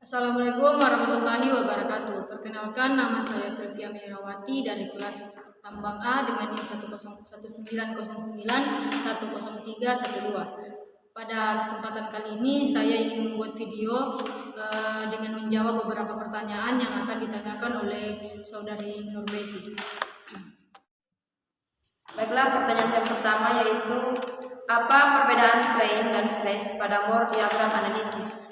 Assalamualaikum warahmatullahi wabarakatuh. Perkenalkan, nama saya Sylvia Meirawati dari kelas Tambang A dengan NIM 10909103102. Pada kesempatan kali ini saya ingin membuat video dengan menjawab beberapa pertanyaan yang akan ditanyakan oleh saudari Nurbeti. Baiklah, pertanyaan yang pertama yaitu apa perbedaan strain dan stress pada Mohr diagram analisis?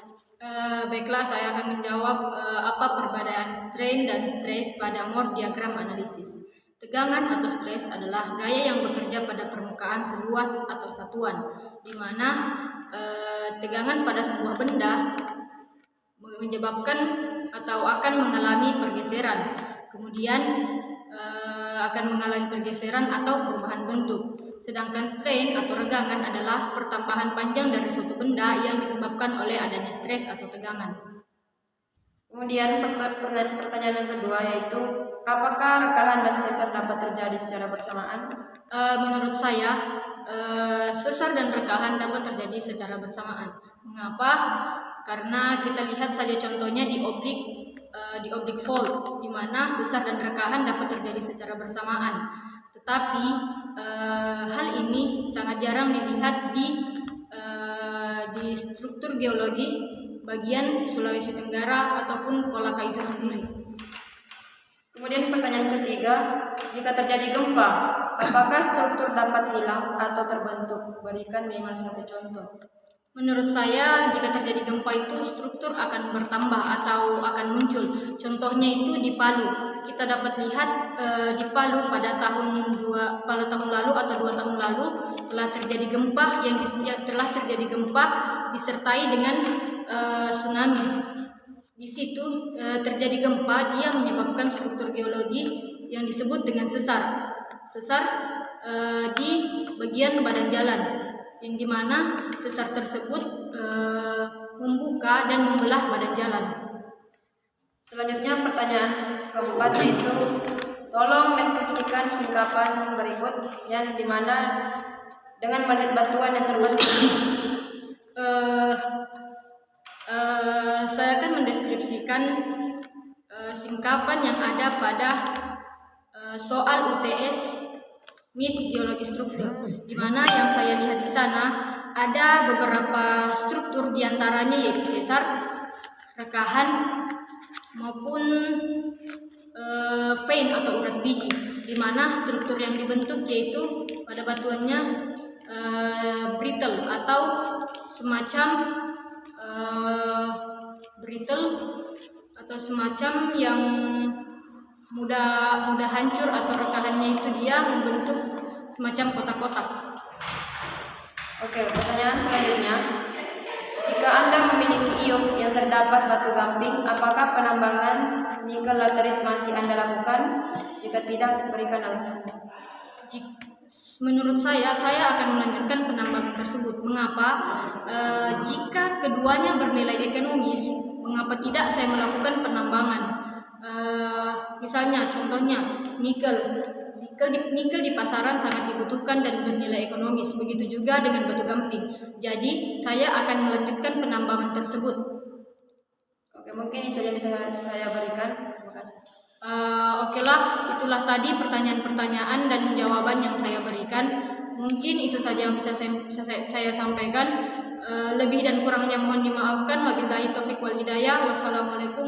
Baiklah, saya akan menjawab apa perbedaan strain dan stres pada Mohr diagram analisis. Tegangan atau stres adalah gaya yang bekerja pada permukaan seluas atau satuan, di mana tegangan pada sebuah benda menyebabkan atau akan mengalami pergeseran, kemudian akan mengalami pergeseran atau perubahan bentuk. Sedangkan strain atau regangan adalah pertambahan panjang dari suatu benda yang disebabkan oleh adanya stres atau tegangan. Kemudian pertanyaan yang kedua yaitu apakah rekahan dan sesar dapat terjadi secara bersamaan? Menurut saya sesar dan rekahan dapat terjadi secara bersamaan. Mengapa? Karena kita lihat saja contohnya di oblik fault, di mana sesar dan rekahan dapat terjadi secara bersamaan. Tetapi hal ini sangat jarang dilihat di struktur geologi bagian Sulawesi Tenggara ataupun Kolaka itu sendiri. Kemudian pertanyaan ketiga, jika terjadi gempa, apakah struktur dapat hilang atau terbentuk? Berikan minimal satu contoh. Menurut saya, jika terjadi gempa itu struktur akan bertambah atau akan muncul. Contohnya itu di Palu. Kita dapat lihat di Palu pada tahun lalu atau 2 tahun lalu telah terjadi gempa disertai dengan tsunami. Di situ terjadi gempa, dia menyebabkan struktur geologi yang disebut dengan sesar. Sesar di bagian badan jalan, yang dimana sesar tersebut membuka dan membelah badan jalan. Selanjutnya pertanyaan keempat yaitu tolong deskripsikan singkapan berikut yang dimana dengan melihat batuan yang terbentuk. Saya akan mendeskripsikan singkapan yang ada pada soal UTS MIT Geologi Struktur, di mana yang saya lihat di sana ada beberapa struktur diantaranya yaitu sesar, rekahan, maupun vein atau urat biji, di mana struktur yang dibentuk yaitu pada batuannya brittle atau semacam semacam yang mudah hancur, atau rekahannya itu dia membentuk semacam kotak-kotak. Oke, pertanyaan selanjutnya, jika Anda memiliki iup yang terdapat batu gamping, apakah penambangan nikel laterit masih Anda lakukan? Jika tidak, berikan alasan. Menurut saya akan melanjutkan penambangan tersebut. Mengapa? Jika keduanya bernilai ekonomis, mengapa tidak saya melakukan penambangan? Misalnya, contohnya nikel di pasaran sangat dibutuhkan dan bernilai ekonomis. Begitu juga dengan batu gamping. Jadi saya akan melanjutkan penambangan tersebut. Oke, mungkin itu saja bisa saya berikan. Terima kasih. Okelah, itulah tadi pertanyaan-pertanyaan dan jawaban yang saya berikan. Mungkin itu saja yang bisa saya sampaikan. Lebih dan kurangnya mohon dimaafkan. Wabillahi taufiq wal hidayah. Wassalamualaikum